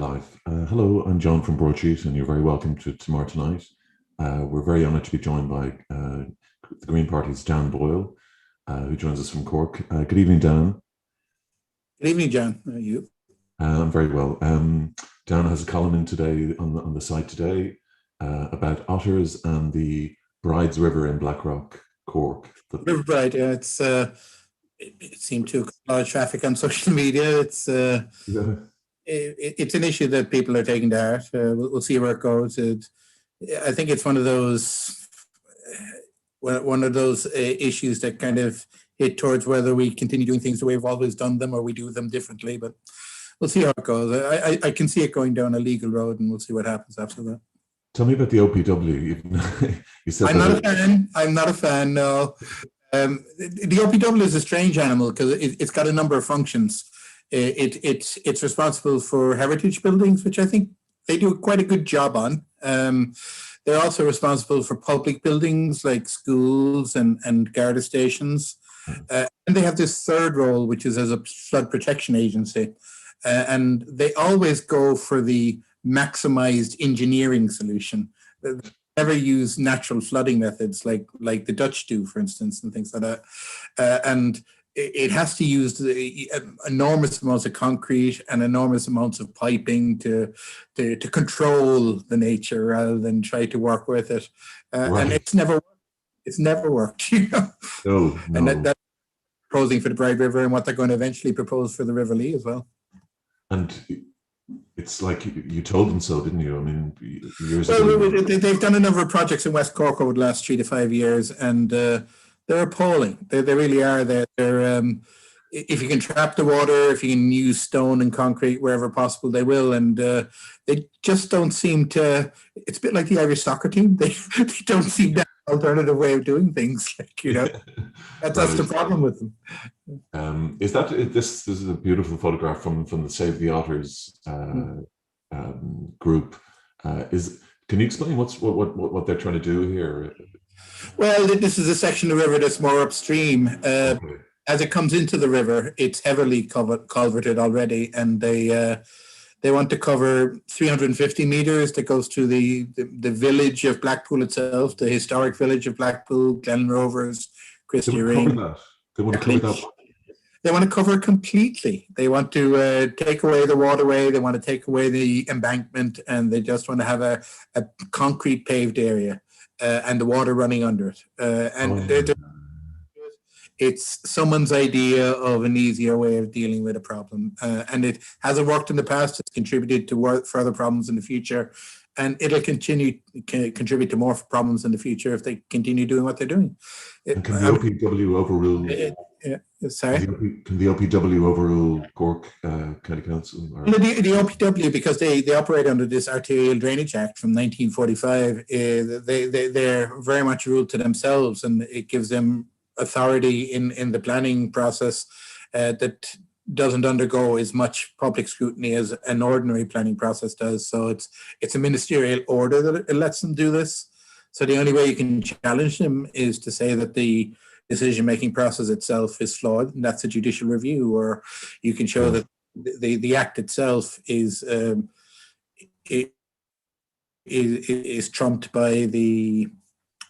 Live. Hello, I'm John from Broadsheet, and you're very welcome to Tomorrow Tonight. We're very honoured to be joined by the Green Party's Dan Boyle, who joins us from Cork. Good evening, Dan. Good evening, John. How are you? I'm very well. Dan has a column in today on the site today about otters and the Brides River in Blackrock, Cork. River Bride, yeah, it seemed to cause a lot of traffic on social media. Yeah. It's an issue that people are taking to heart. We'll see where it goes. I think it's one of those issues that kind of hit towards whether we continue doing things the way we've always done them or we do them differently. But we'll see how it goes. I can see it going down a legal road, and we'll see what happens after that. Tell me about the OPW. You said I'm not a fan. I'm not a fan. No. The OPW is a strange animal because it's got a number of functions. It's responsible for heritage buildings, which I think they do quite a good job on. They're also responsible for public buildings like schools and Garda stations. And they have this third role, which is as a flood protection agency. And they always go for the maximized engineering solution. They never use natural flooding methods like the Dutch do, for instance, and things like that. And it has to use enormous amounts of concrete and enormous amounts of piping to control the nature rather than try to work with it. Right. And it's never worked, you know. No. And that's proposing for the Bride River and what they're going to eventually propose for the River Lee as well. And it's like you told them so, didn't you? I mean, years ago. Well, they've done a number of projects in West Cork over the last 3 to 5 years, and they're appalling. They really are. They're if you can trap the water, if you can use stone and concrete wherever possible, they will. And they just don't seem to. It's a bit like the Irish soccer team. They don't seem to have an alternative way of doing things. Like, you know, that's the problem with them. This is a beautiful photograph from the Save the Otters group. Can you explain what they're trying to do here? Well, this is a section of the river that's more upstream. Okay. As it comes into the river, it's heavily culverted already, and they want to cover 350 meters that goes to the village of Blackpool itself, the historic village of Blackpool, Glen Rovers, Christie Ring. They want to cover that. They want to cover it completely. They want to take away the waterway. They want to take away the embankment, and they just want to have a concrete paved area and the water running under it. It's someone's idea of an easier way of dealing with a problem. And it hasn't worked in the past. It's contributed to further problems in the future. And it'll contribute to more problems in the future if they continue doing what they're doing. And can the OPW overrule? Sorry? Can the OPW overrule Cork County Council? Or? The OPW, because they operate under this Arterial Drainage Act from 1945, they're very much ruled to themselves, and it gives them authority in the planning process that doesn't undergo as much public scrutiny as an ordinary planning process does. So it's a ministerial order that it lets them do this. So the only way you can challenge them is to say that the decision-making process itself is flawed, and that's a judicial review, or you can show that the act itself is trumped by the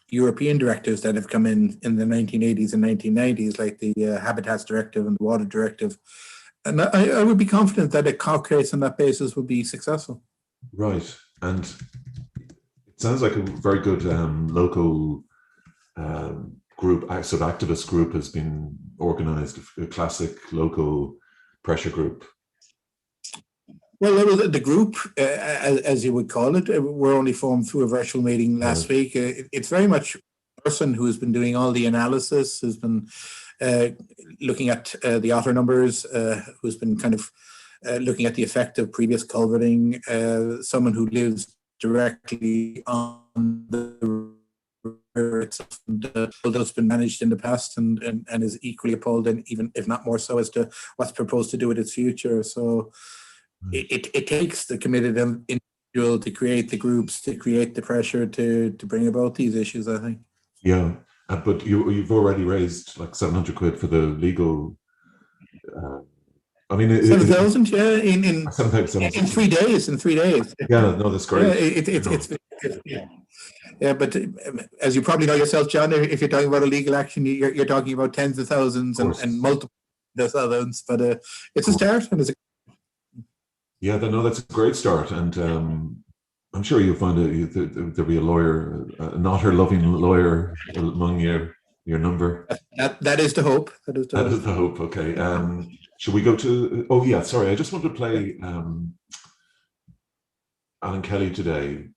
European directives that have come in the 1980s and 1990s, like the Habitats Directive and the Water Directive. And I would be confident that a court case on that basis would be successful. Right. And it sounds like a very good local group, sort of activist group has been organized, a classic local pressure group. Well, the group, as you would call it, were only formed through a virtual meeting last week. It's very much a person who has been doing all the analysis, who's been looking at the otter numbers, who's been kind of looking at the effect of previous culverting, someone who lives directly on the river itself, and that's been managed in the past and is equally appalled, and even if not more so, as to what's proposed to do with its future. So it takes the committed individual to create the groups, to create the pressure to bring about these issues, I think. Yeah, but you've already raised like 700 quid for the legal I mean, 7,000, yeah, in 7,000. 3 days. In 3 days, Yeah, no, that's yeah, great. yeah. Yeah, but as you probably know yourself, John, if you're talking about illegal action, you're talking about tens of thousands Of course, and multiple thousands. But of it's a course. start, and Yeah, no, that's a great start, and I'm sure you'll find there'll be a lawyer, an otter-loving lawyer among your number. that is the hope. That is the That hope. is the hope. Okay. Should we go to? Oh yeah, sorry. I just want to play Alan Kelly today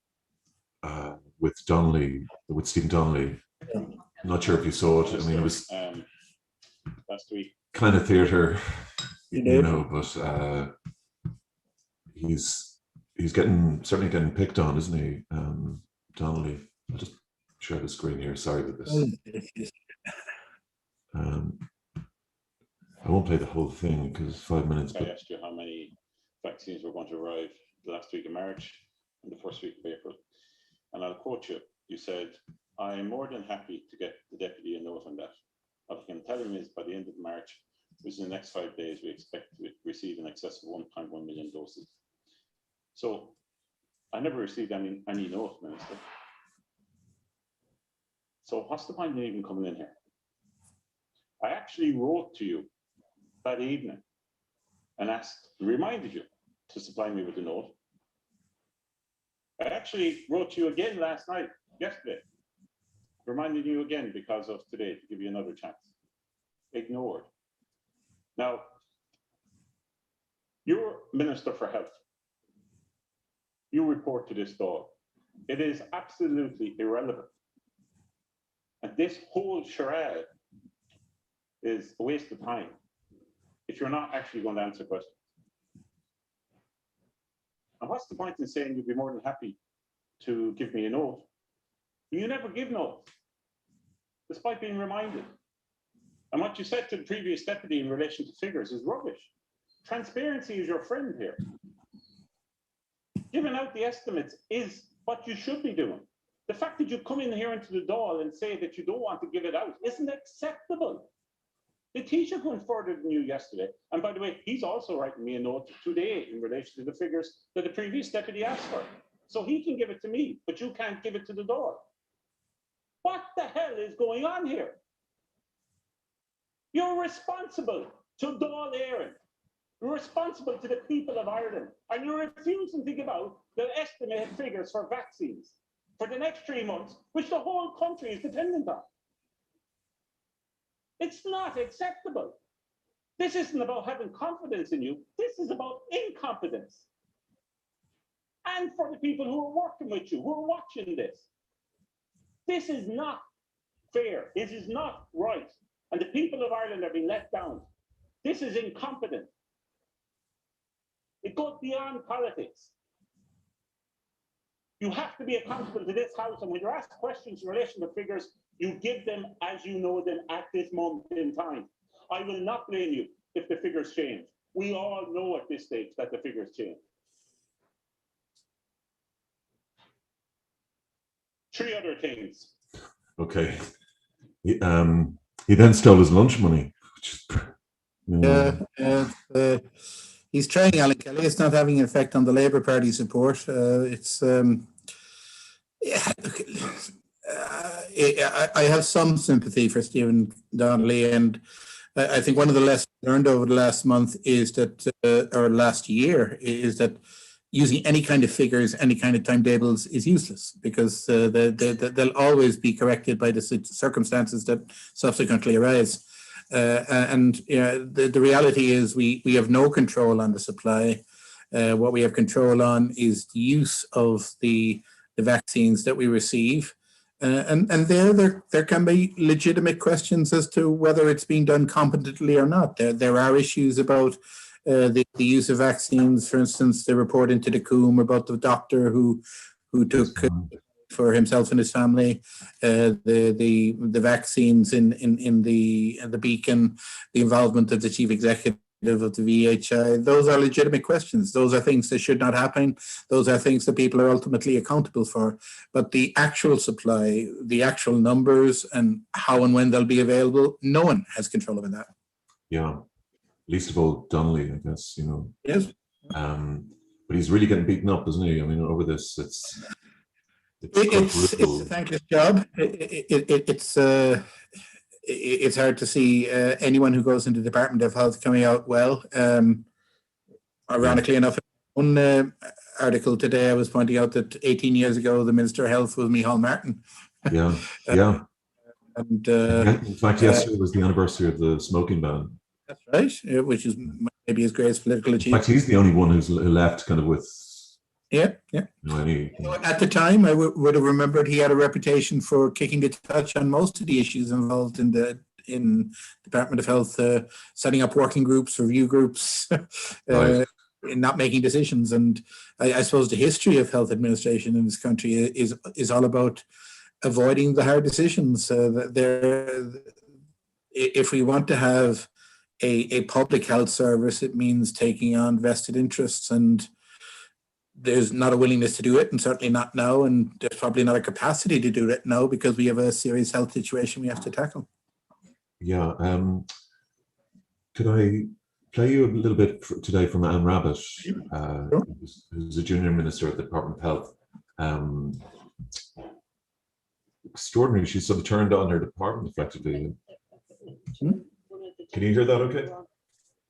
with Donnelly, with Stephen Donnelly. I'm not sure if you saw it. I mean, it was last week. Kind of theatre, You know, but he's certainly getting picked on, isn't he, Donnelly? I'll just share the screen here. Sorry about this. I won't play the whole thing because it's 5 minutes. I asked you how many vaccines were going to arrive the last week of March and the first week of April. And I'll quote you. You said, I am more than happy to get the deputy a note on that. What I can tell him is by the end of March, which in the next 5 days, we expect to receive in excess of 1.1 million doses. So I never received any note, Minister. So what's the point in even coming in here? I actually wrote to you that evening and reminded you to supply me with a note. I actually wrote to you again yesterday, reminding you again because of today to give you another chance. Ignored. Now, you're Minister for Health. You report to this Dáil. It is absolutely irrelevant. And this whole charade is a waste of time if you're not actually going to answer questions. And what's the point in saying you'd be more than happy to give me a note? You never give notes, despite being reminded. And what you said to the previous deputy in relation to figures is rubbish. Transparency is your friend here. Giving out the estimates is what you should be doing. The fact that you come in here into the Dáil and say that you don't want to give it out isn't acceptable. The Taoiseach went further than you yesterday. And by the way, he's also writing me a note today in relation to the figures that the previous deputy asked for. So he can give it to me, but you can't give it to the Dáil. What the hell is going on here? You're responsible to Dáil Éireann. You're responsible to the people of Ireland. And you're refusing to give out the estimated figures for vaccines for the next 3 months, which the whole country is dependent on. It's not acceptable. This isn't about having confidence in you. This is about incompetence. And for the people who are working with you, who are watching this, this is not fair. This is not right. And the people of Ireland are being let down. This is incompetent. It goes beyond politics. You have to be accountable to this House, and when you're asked questions in relation to figures, you give them as you know them at this moment in time. I will not blame you if the figures change. We all know at this stage that the figures change. 3 other things. Okay. He then stole his lunch money. He's trying, Alan Kelly. It's not having an effect on the Labour Party support. I have some sympathy for Stephen Donnelly, and I think one of the lessons learned over the last month is that, or last year, is that using any kind of figures, any kind of timetables is useless, because they'll always be corrected by the circumstances that subsequently arise. And the reality is we have no control on the supply. What we have control on is the use of the vaccines that we receive. And there can be legitimate questions as to whether it's being done competently or not. There are issues about the use of vaccines. For instance, the report into the Coombe about the doctor who took for himself and his family the vaccines in the Beacon, the involvement of the chief executive of the VHI. Those are legitimate questions. Those are things that should not happen. Those are things that people are ultimately accountable for. But the actual supply, the actual numbers, and how and when they'll be available, no one has control over that. Yeah. least of all Donnelly, I guess, you know. Yes. But he's really getting beaten up, isn't he? I mean, over this, It's a thankless job. It's hard to see anyone who goes into the Department of Health coming out well. Ironically enough, one article today I was pointing out that 18 years ago the Minister of Health was Micheál Martin. Yeah, yeah. And in fact, yesterday was the anniversary of the smoking ban. That's right, which is maybe his greatest political achievement. In fact, he's the only one who left kind of with. Yeah. At the time, I would have remembered he had a reputation for kicking the touch on most of the issues involved in the Department of Health, setting up working groups, review groups, Right. not making decisions. And I suppose the history of health administration in this country is all about avoiding the hard decisions. If we want to have a public health service, it means taking on vested interests, and there's not a willingness to do it, and certainly not now, and there's probably not a capacity to do it now because we have a serious health situation we have to tackle. Yeah. Could I play you a little bit today from Anne Rabbitte, Sure. who's a junior minister at the Department of Health? Extraordinary. She's sort of turned on her department effectively. Can you hear that okay?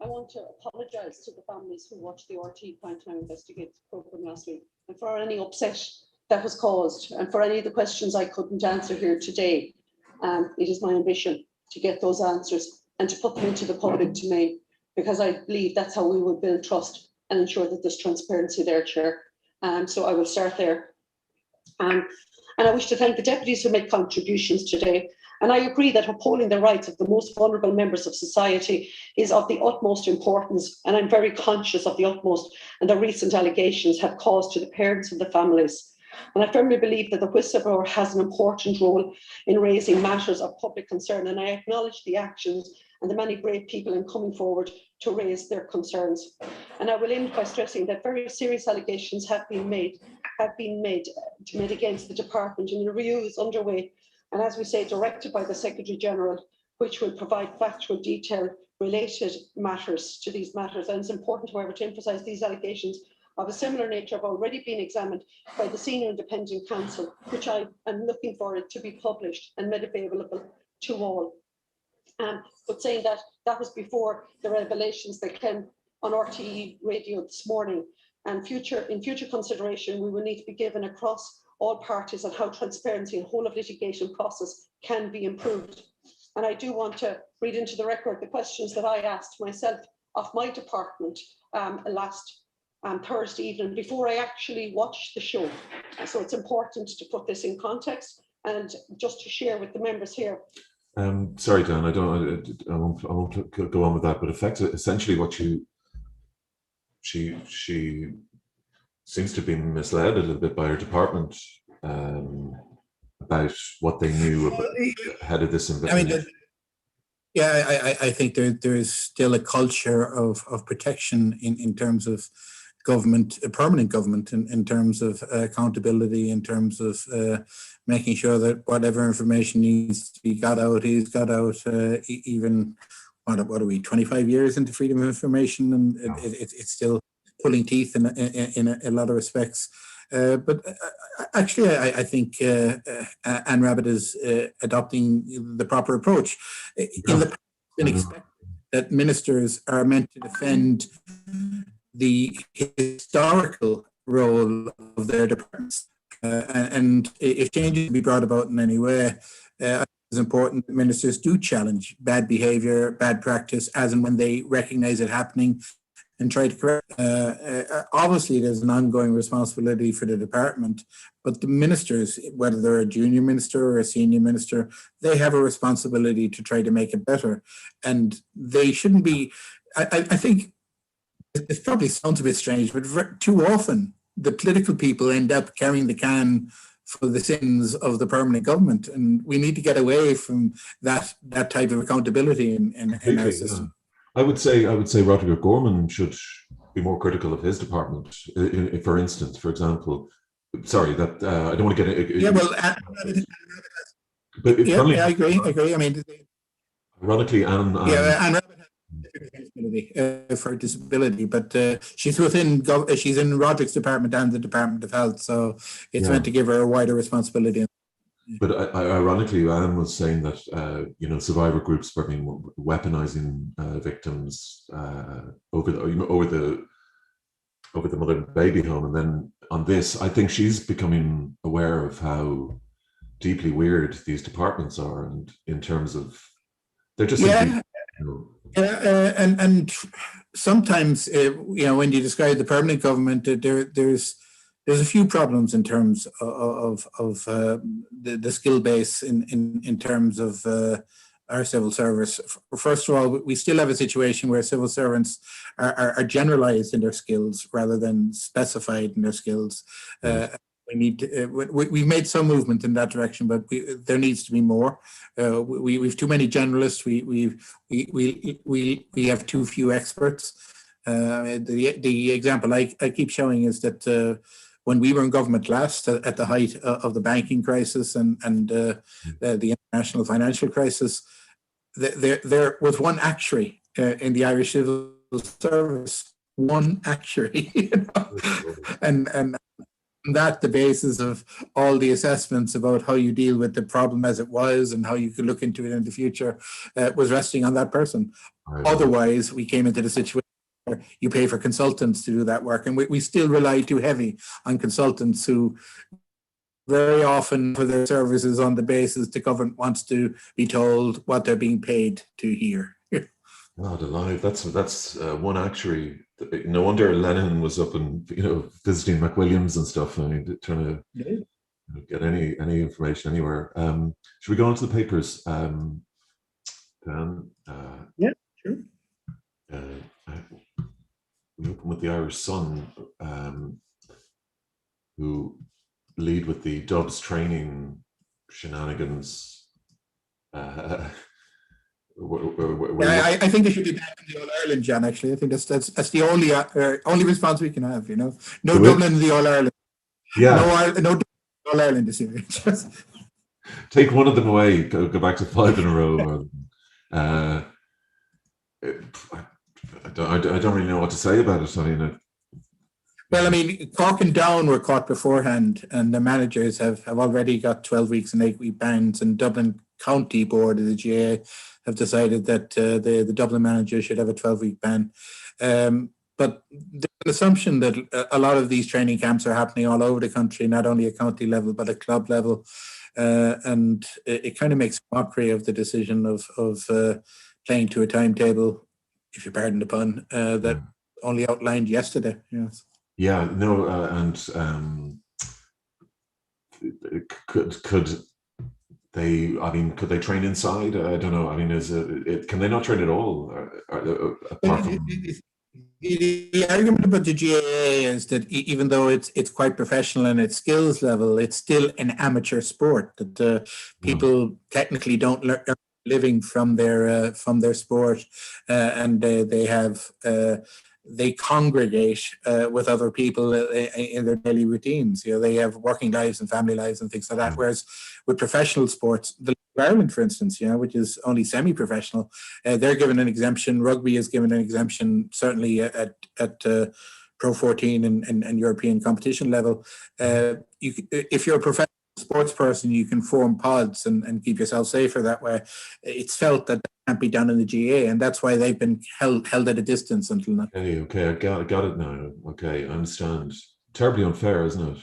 I want to apologise to the families who watched the RT Primetime Investigates programme last week, and for any upset that was caused, and for any of the questions I couldn't answer here today. It is my ambition to get those answers and to put them into the public domain, because I believe that's how we will build trust and ensure that there's transparency there, Chair. So I will start there. And I wish to thank the deputies who made contributions today. And I agree that upholding the rights of the most vulnerable members of society is of the utmost importance. And I'm very conscious of the utmost and the recent allegations have caused to the parents and the families. And I firmly believe that the whistleblower has an important role in raising matters of public concern. And I acknowledge the actions and the many brave people in coming forward to raise their concerns. And I will end by stressing that very serious allegations have been made against the department, and a review is underway. And as we say, directed by the Secretary General, which will provide factual detail related matters to these matters. And it's important, however, to emphasise these allegations of a similar nature have already been examined by the Senior Independent Counsel, which I am looking for it to be published and made available to all. But saying that, that was before the revelations that came on RTE radio this morning. And in future consideration, we will need to be given across all parties on how transparency and whole of litigation process can be improved. And I do want to read into the record the questions that I asked myself of my department last Thursday evening before I actually watched the show. So it's important to put this in context and just to share with the members here. Sorry, Dan, I won't go on with that, but essentially what she seems to be misled a little bit by her department about what they knew ahead of this investigation. I think there is still a culture of protection in terms of government, permanent government, in terms of accountability, in terms of making sure that whatever information needs to be got out is got out, even, what are we, 25 years into freedom of information, and it's still pulling teeth in a lot of respects. But actually, I think Anne Rabbitte is adopting the proper approach. In the past, it's been expected that ministers are meant to defend the historical role of their departments. And if changes can be brought about in any way, it's important that ministers do challenge bad behaviour, bad practice, as and when they recognise it happening, and try to correct. Obviously, there's an ongoing responsibility for the department, but the ministers, whether they're a junior minister or a senior minister, they have a responsibility to try to make it better. And they shouldn't be, I think, it probably sounds a bit strange, but too often the political people end up carrying the can for the sins of the permanent government, and we need to get away from that type of accountability in our system. I would say Roderick Gorman should be more critical of his department. For instance, for example, sorry, that I don't want to get it. Yeah, well, I agree. I mean, ironically, Anne responsibility for disability, but she's she's in Roderick's department and the Department of Health, so it's meant to give her a wider responsibility. But ironically, Anne was saying that survivor groups were being weaponizing victims over the mother and baby home, and then on this, I think she's becoming aware of how deeply weird these departments are, and in terms of they're just and sometimes when you describe the permanent government, there's a few problems in terms of the skill base in terms of our civil service. First of all, we still have a situation where civil servants are generalized in their skills rather than specified in their skills. We've made some movement in that direction, but there needs to be more. We've too many generalists. We have too few experts. The example I keep showing is that when we were in government last, at the height of the banking crisis and the international financial crisis, there was one actuary in the Irish civil service, one actuary, and that the basis of all the assessments about how you deal with the problem as it was and how you could look into it in the future was resting on that person. Otherwise, we came into the situation where you pay for consultants to do that work, and we still rely too heavy on consultants who very often for their services on the basis the government wants to be told what they're being paid to hear. God alive, that's one actuary. No wonder Lennon was up and visiting McWilliams and stuff. I mean, trying to get any information anywhere. Should we go on to the papers, Dan? Yeah, sure. We open with the Irish Sun, who lead with the Dubs training shenanigans. I think they should be back in the All Ireland, John. Actually, I think that's the only response we can have. No Dublin in the All Ireland. Yeah. No All Ireland this year. Take one of them away. Go back to 5 in a row. I don't really know what to say about it. I mean, well, I mean, Cork and Down were caught beforehand, and the managers have already got 12 weeks and 8-week bans, and Dublin County Board of the GAA have decided that the Dublin manager should have a 12-week ban. But there's an assumption that a lot of these training camps are happening all over the country, not only at county level, but at club level. And it kind of makes mockery of the decision of playing to a timetable, if you pardon the pun, that only outlined yesterday. Yes. Yeah, no, and could they? I mean, could they train inside? I don't know. I mean, can they not train at all? Apart from the argument about the GAA is that even though it's quite professional and its skills level, it's still an amateur sport. That people technically don't earn a living from their sport, and they congregate with other people in their daily routines. They have working lives and family lives and things like that. Whereas with professional sports, the League of Ireland, for instance, which is only semi-professional, they're given an exemption. Rugby is given an exemption, certainly at Pro 14 and European competition level. If you're a professional sports person, you can form pods and keep yourself safer that way. It's felt that can't be done in the GAA, and that's why they've been held at a distance until now. Okay, I got it now. Okay, I understand. Terribly unfair, isn't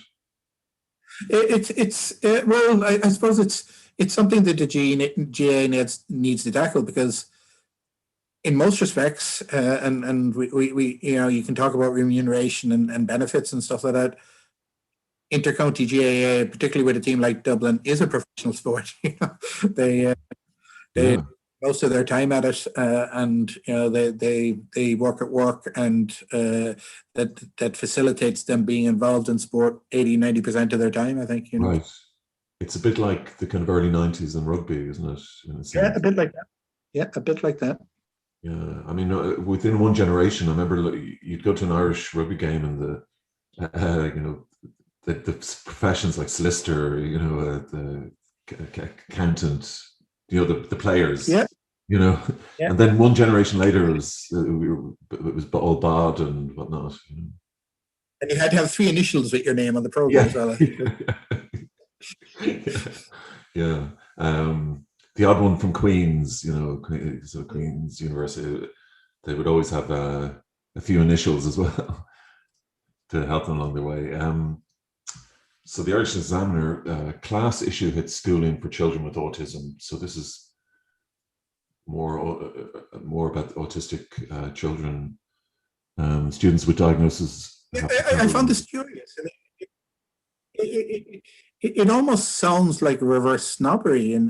it? Well, I suppose it's something that the GAA needs to tackle, because in most respects, and we you can talk about remuneration and benefits and stuff like that. Intercounty GAA, particularly with a team like Dublin, is a professional sport. They most of their time at it, and they work at work, and that facilitates them being involved in sport 80-90% of their time, I think. Right. It's a bit like the kind of early 90s in rugby, isn't it? Yeah, a bit like that. Yeah, a bit like that. Yeah, I mean, within one generation, I remember you'd go to an Irish rugby game, and the professions like solicitor, the accountant, the players. Yeah. you know. Yeah. And then one generation later, it was all bad and whatnot. You know? And you had to have 3 initials with your name on the program Yeah, as well. yeah. The odd one from Queen's, you know, so Queen's University, they would always have a few initials as well to help them along their way. So the Irish Examiner class issue hits schooling for children with autism. So this is more about autistic children, students with diagnosis. I found this curious. It almost sounds like reverse snobbery in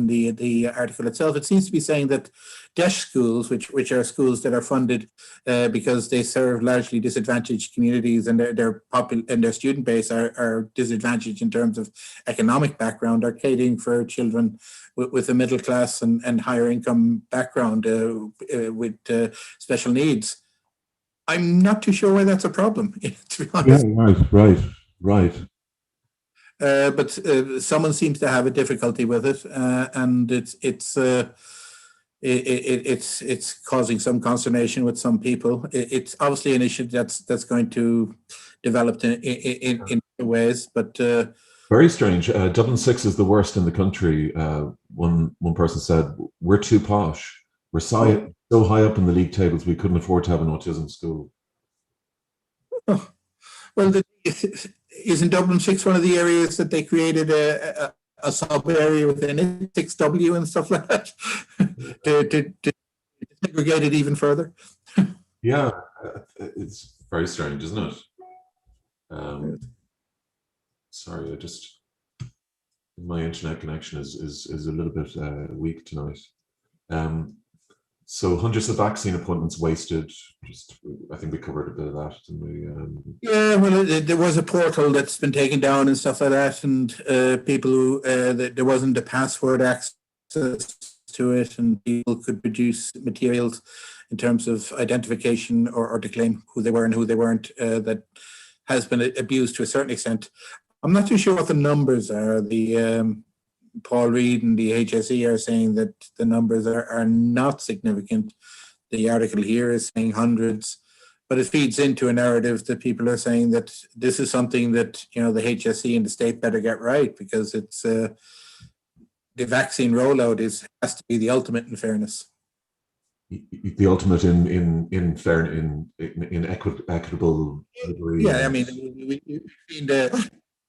the article itself. It seems to be saying that DESH schools, which are schools that are funded because they serve largely disadvantaged communities, and their student base are disadvantaged in terms of economic background, are catering for children with a middle class and higher income background with special needs. I'm not too sure why that's a problem, to be honest. Yeah, right. But someone seems to have a difficulty with it, and it's causing some consternation with some people. It's obviously an issue that's going to develop in ways, but Very strange. Dublin 6 is the worst in the country. One person said, "We're too posh. We're so high up in the league tables, we couldn't afford to have an autism school." Well, isn't Dublin 6 one of the areas that they created a sub area within it, 6W and stuff like that, to segregate it even further? Yeah, it's very strange, isn't it? Sorry, my internet connection is a little bit weak tonight. So hundreds of vaccine appointments wasted. I think we covered a bit of that, didn't we? Yeah, well, there was a portal that's been taken down and stuff like that, and people who there wasn't a password access to it, and people could produce materials in terms of identification or to claim who they were and who they weren't. That has been abused to a certain extent. I'm not too sure what the numbers are. The Paul Reid and the HSE are saying that the numbers are not significant. The article here is saying hundreds, but it feeds into a narrative that people are saying that this is something that, you know, the HSE and the state better get right, because it's the vaccine rollout has to be the ultimate in fairness. The ultimate in fair in equitable delivery. Yeah, I mean, we've seen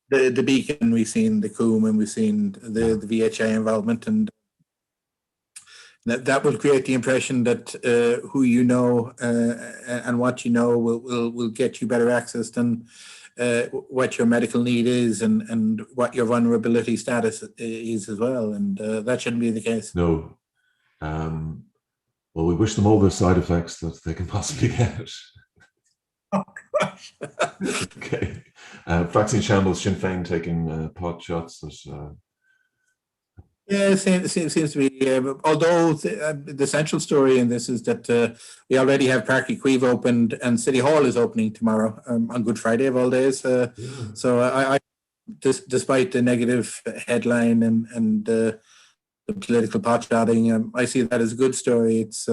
the Beacon, we've seen the Coombe, and we've seen the VHA involvement, and that will create the impression that who you know and what you know will get you better access than what your medical need is and what your vulnerability status is as well, and that shouldn't be the case. No. Well, we wish them all the side effects that they can possibly get. Oh, gosh. Okay. Vaccine shambles, Sinn Féin taking pot shots. Yeah, it seems to be. Although the central story in this is that we already have Parky Queeve opened and City Hall is opening tomorrow on Good Friday of all days. So I despite the negative headline and the political pot shotting, I see that as a good story. It's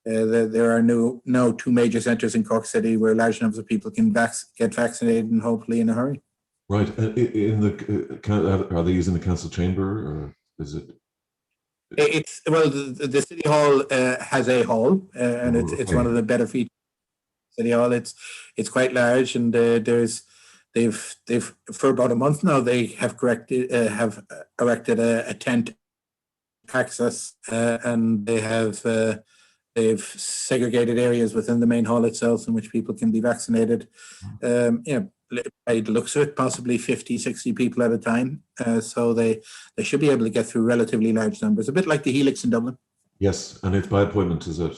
there are now 2 major centres in Cork City where large numbers of people can get vaccinated, and hopefully in a hurry. Right. In the are they using the council chamber, or is it? It's well, the City Hall has a hall, and it's one of the better features. City Hall. It's quite large, and they've for about a month now they have erected a tent access, and they've segregated areas within the main hall itself in which people can be vaccinated. By the looks of it, possibly 50, 60 people at a time. So they should be able to get through relatively large numbers, a bit like the Helix in Dublin. Yes, and it's by appointment, is it?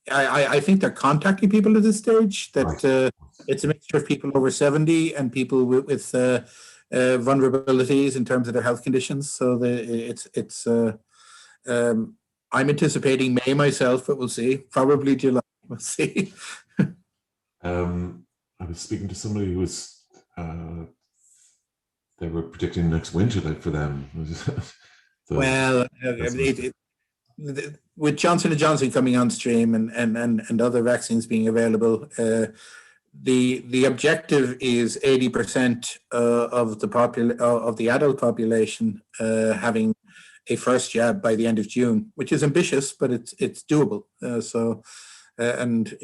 I think they're contacting people at this stage. That it's a mixture of people over 70 and people with vulnerabilities in terms of their health conditions. So I'm anticipating May myself, but we'll see. Probably July. We'll see. I was speaking to somebody who was they were predicting next winter for them. So Well, with Johnson and Johnson coming on stream and other vaccines being available, the objective is 80% of the adult population having a first jab by the end of June, which is ambitious, but it's doable. And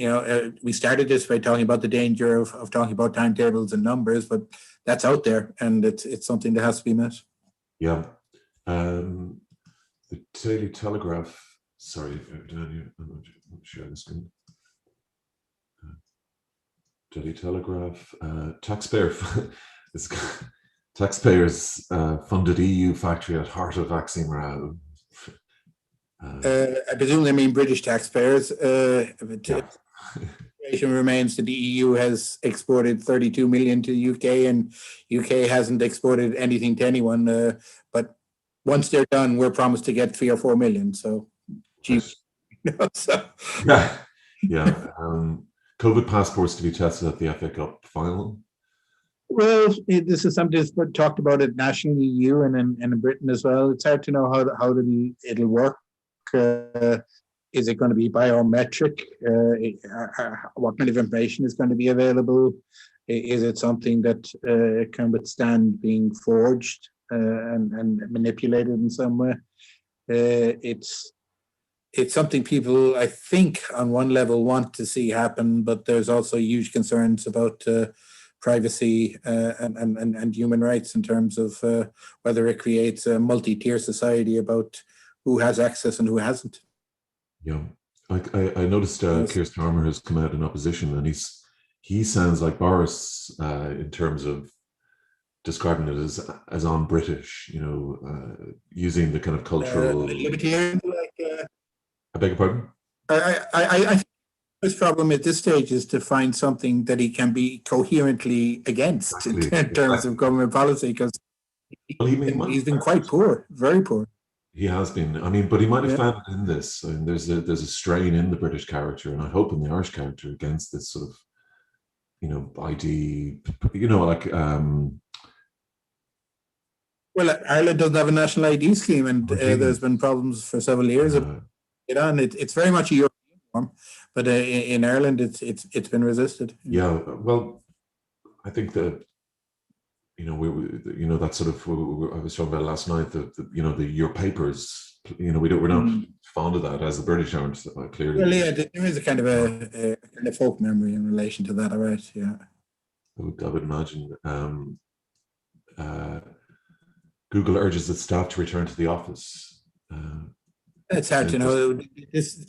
we started this by talking about the danger of talking about timetables and numbers, but that's out there, and it's something that has to be met. Yeah. The Daily Telegraph. Sorry, I'm not share the screen. Daily Telegraph. Taxpayers funded EU factory at heart of vaccine row. I presume they mean British taxpayers. Yeah. Situation remains that the EU has exported 32 million to the UK, and UK hasn't exported anything to anyone. But once they're done, we're promised to get 3 or 4 million. So, geez. So. Yeah. COVID passports to be tested at the FA Cup final. Well, this is something that's talked about at national EU and in Britain as well. It's hard to know how it'll work. Is it going to be biometric? What kind of information is going to be available? Is it something that can withstand being forged and manipulated in some way? It's something people, I think, on one level want to see happen, but there's also huge concerns about privacy and human rights in terms of whether it creates a multi-tier society about who has access and who hasn't. Yeah, I noticed Keir Starmer has come out in opposition, and he sounds like Boris in terms of describing it as un-British, using the kind of cultural libertarian. I beg your pardon? I think his problem at this stage is to find something that he can be coherently against in terms of government policy, because he's been quite poor, very poor. He has been. I mean, but he might have found it in this. I mean, there's a strain in the British character, and I hope in the Irish character, against this sort of, ID, like. Well, Ireland doesn't have a national ID scheme, and there's been problems for several years. It's very much a European form, but in Ireland, it's been resisted. Yeah, well, I think that. That sort of I was talking about last night. Your papers. We're not fond of that, as the British aren't, clearly. Well, yeah, there is a kind of a folk memory in relation to that. All right, yeah. I would imagine. Google urges its staff to return to the office. It's hard to know.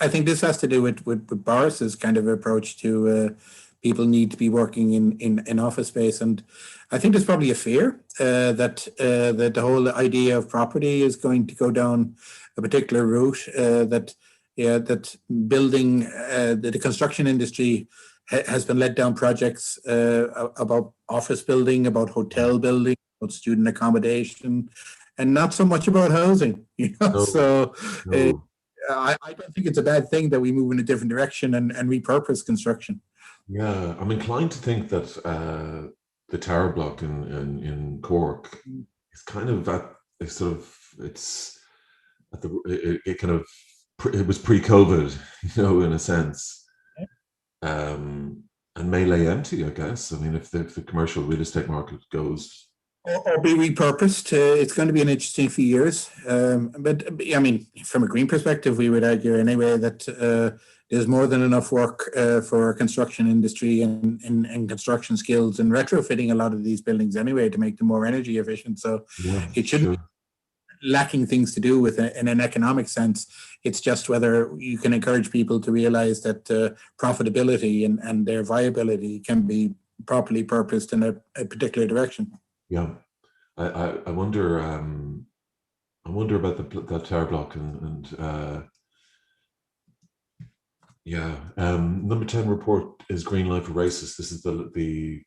I think this has to do with Boris's kind of approach to. People need to be working in office space, and I think there's probably a fear that the whole idea of property is going to go down a particular route. That building the construction industry has been let down projects about office building, about hotel building, about student accommodation, and not so much about housing. So. I don't think it's a bad thing that we move in a different direction and repurpose construction. Yeah, I'm inclined to think that the tower block in Cork is kind of at a sort of it was pre-COVID, in a sense, and may lay empty, I guess. I mean, if the commercial real estate market goes. Or be repurposed. It's going to be an interesting few years. But I mean, from a green perspective, we would argue anyway that there's more than enough work for construction industry and construction skills and retrofitting a lot of these buildings anyway to make them more energy efficient. So it shouldn't be lacking things to do with in an economic sense. It's just whether you can encourage people to realize that profitability and their viability can be properly purposed in a particular direction. Yeah, I wonder. I wonder about that tower block and number 10 report is green light for racists. This is the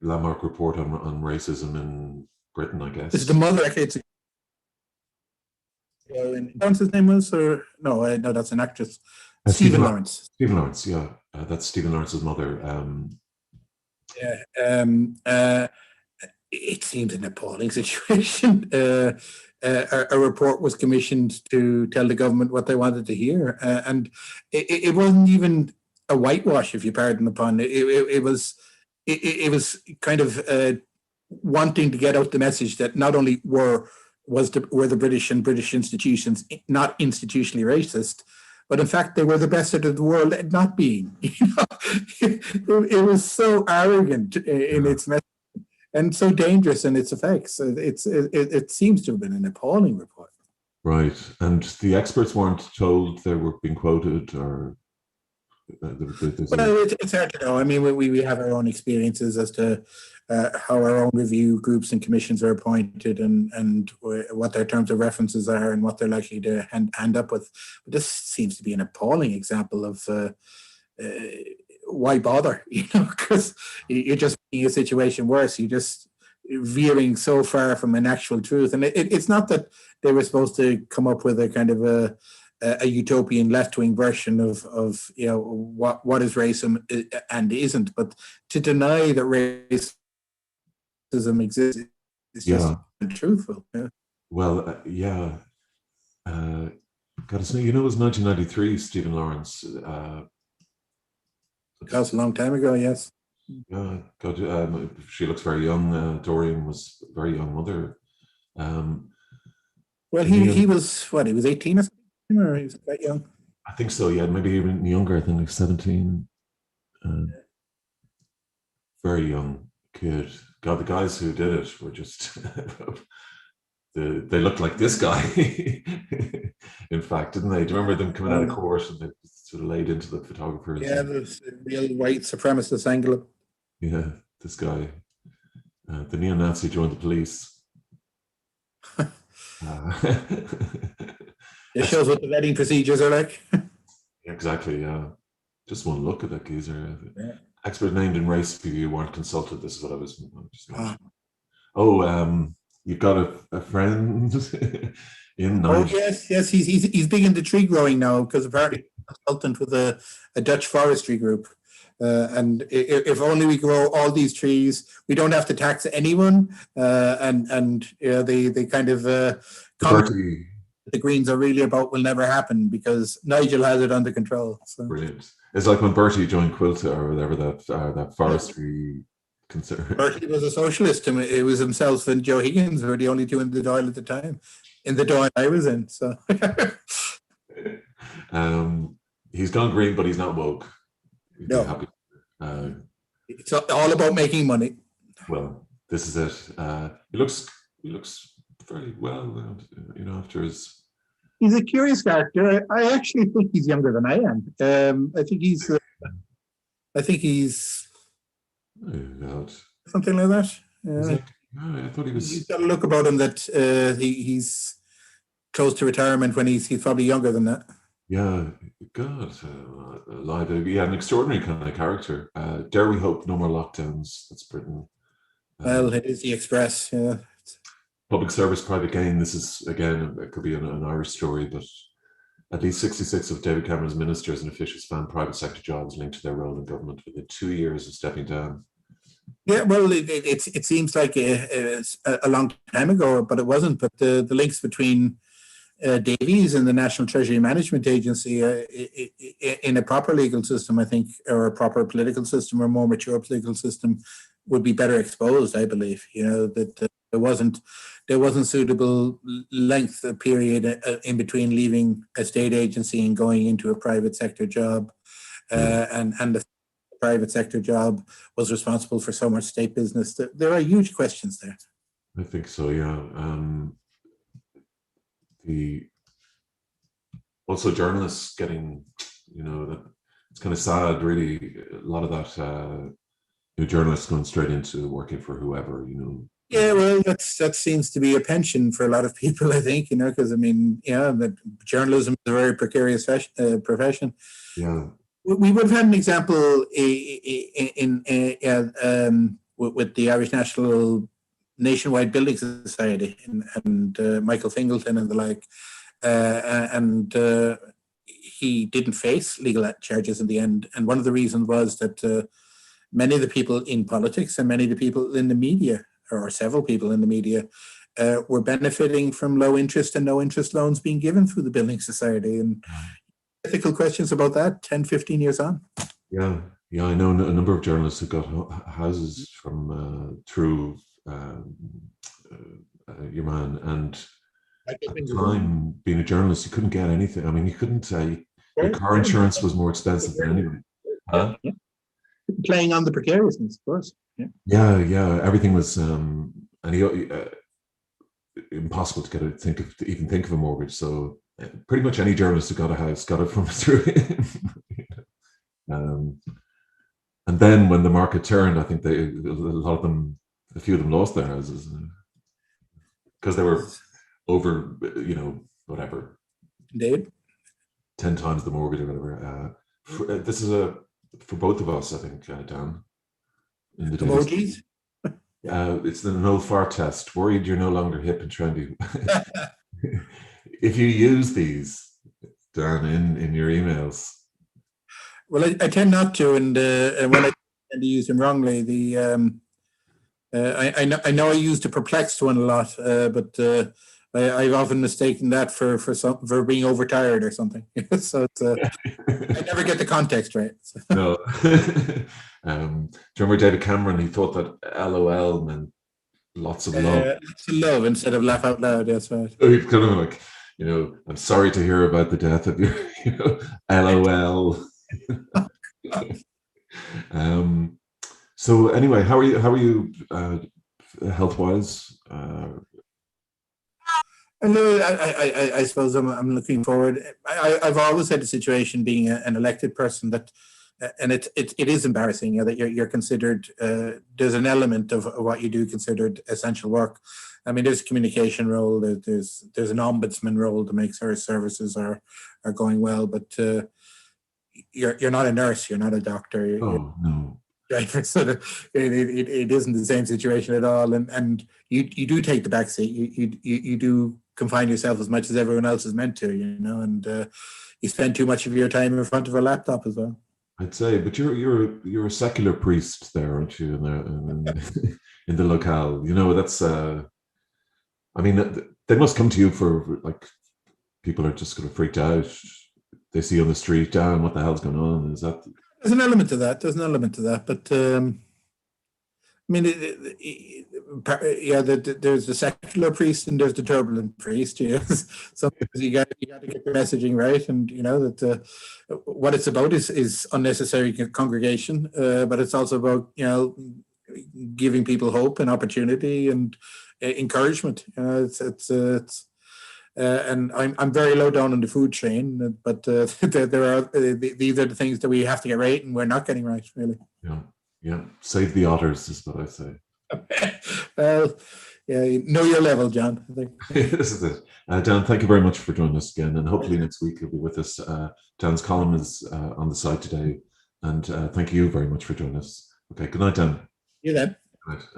landmark report on racism in Britain, I guess. This is the mother decades ago. His name was, or no, that's an actress. Stephen Lawrence. Stephen Lawrence, yeah, that's Stephen Lawrence's mother. it seems an appalling situation. A report was commissioned to tell the government what they wanted to hear, and it wasn't even a whitewash, if you pardon the pun. It was kind of wanting to get out the message that not only were the British and British institutions not institutionally racist, but in fact they were the best out of the world at not being. It was so arrogant in its message and so dangerous in its effects. It seems to have been an appalling report. Right, and the experts weren't told they were being quoted, or well, it's hard to know. I mean, we have our own experiences as to how our own review groups and commissions are appointed, and what their terms of references are, and what they're likely to end up with. But this seems to be an appalling example of why bother, because you're just making a situation worse. You're just veering so far from an actual truth. And it's not that they were supposed to come up with a kind of a utopian left-wing version of what is racism and isn't, but to deny that racism exists is just untruthful. Yeah. Well, God, it was 1993, Stephen Lawrence. That was a long time ago, yes. Yeah, God, she looks very young. Dorian was a very young mother. Well, he was, what, he was 18 or something, or he was quite young? I think so, yeah, maybe even younger, I think like 17. Very young kid. God, the guys who did it were just, they looked like this guy, in fact, didn't they? Do you remember them coming out of court and they sort of laid into the photographers? Yeah, there's a real white supremacist angle. Yeah, this guy, the neo-Nazi joined the police. It shows what the vetting procedures are like. Exactly, yeah. Just one look at that geezer. Yeah. Expert named in race review weren't consulted. This is what I was just mentioning. You've got a friend in Niger. Oh yes, he's big into tree growing now, because apparently he's a consultant with a Dutch forestry group. And if only we grow all these trees, we don't have to tax anyone. And they kind of the Greens are really about will never happen because Nigel has it under control. So. Brilliant. It's like when Bertie joined Quilter or whatever that forestry concern. Bertie was a socialist, and it was himself and Joe Higgins who were the only two in the Dáil at the time, in the Dáil I was in. So he's gone green, but he's not woke. No. It's all about making money. Well, this is it. He looks very well, after his. He's a curious character. I actually think he's younger than I am. I think he's. Oh God. Something like that. I thought he was. He's got a look about him that he's close to retirement when he's probably younger than that. Yeah, God, alive. Yeah, an extraordinary kind of character. Dare we hope no more lockdowns? That's Britain. Well, it is the Express. Yeah. Public service, private gain. This is, again, it could be an Irish story, but at least 66 of David Cameron's ministers and officials found private sector jobs linked to their role in government within 2 years of stepping down. Yeah, well, it seems like a long time ago, but it wasn't. But the links between Davies and the National Treasury Management Agency in a proper legal system, I think, or a proper political system, or more mature political system, would be better exposed. I believe, that there wasn't suitable length of period in between leaving a state agency and going into a private sector job, and the private sector job was responsible for so much state business. There are huge questions there. I think so. Yeah. Also journalists getting, that it's kind of sad, really. A lot of that, journalists going straight into working for whoever, Yeah, well, that seems to be a pension for a lot of people, I think, because journalism is a very precarious profession. Yeah. We would have had an example with the Irish Nationwide Building Society and Michael Fingleton and the like, and he didn't face legal charges in the end. And one of the reasons was that many of the people in politics and many of the people in the media or several people in the media, were benefiting from low interest and no interest loans being given through the Building Society. And ethical questions about that 10, 15 years on. Yeah, yeah, I know a number of journalists who got houses from through your man, and at the time, being a journalist, you couldn't get anything. I mean, you couldn't say your car insurance was more expensive than anything. Huh? Yeah. Playing on the precariousness, of course. Yeah, yeah, yeah. Everything was, and impossible to even think of a mortgage. So pretty much any journalist who got a house got it from through him. And then when the market turned, I think a few of them lost their houses because they were over, whatever, David? 10 times the mortgage or whatever. This is for both of us, I think, Dan. In the Emojis? It's the no fart test. Worried you're no longer hip and trendy. If you use these, Dan, in your emails. Well, I tend not to, and when I tend to use them wrongly, I know I used a perplexed one a lot, but I've often mistaken that for being overtired or something. So it's, I never get the context right. So. No. Do you remember David Cameron? He thought that LOL meant lots of love. Lots of love instead of laugh out loud. That's right. So he's kind of like, I'm sorry to hear about the death of your, LOL. So anyway, how are you health-wise? No, I suppose I'm looking forward. I've always had a situation being an elected person that, and it is embarrassing, that you're considered. There's an element of what you do considered essential work. I mean, there's a communication role. There's an ombudsman role to make sure services are going well. But you're not a nurse. You're not a doctor. Oh no. Right, so it isn't the same situation at all, and you do take the back seat. You do confine yourself as much as everyone else is meant to, and you spend too much of your time in front of a laptop as well. I'd say, but you're a secular priest there, aren't you? In the locale, that's. I mean, they must come to you for like people are just kind of freaked out. They see on the street, damn, what the hell's going on? Is that? There's an element to that. But I mean, there's the secular priest and there's the turbulent priest. Sometimes you got to get the messaging right, and that what it's about is unnecessary congregation, but it's also about giving people hope and opportunity and encouragement. And I'm very low down on the food chain, but these are the things that we have to get right, and we're not getting right, really. Yeah. Save the otters is what I say. Well, yeah, know your level, John. I think. This is it. Dan, thank you very much for joining us again, and hopefully next week you'll be with us. Dan's column is on the site today, and thank you very much for joining us. Okay, good night, Dan. You then. Good night.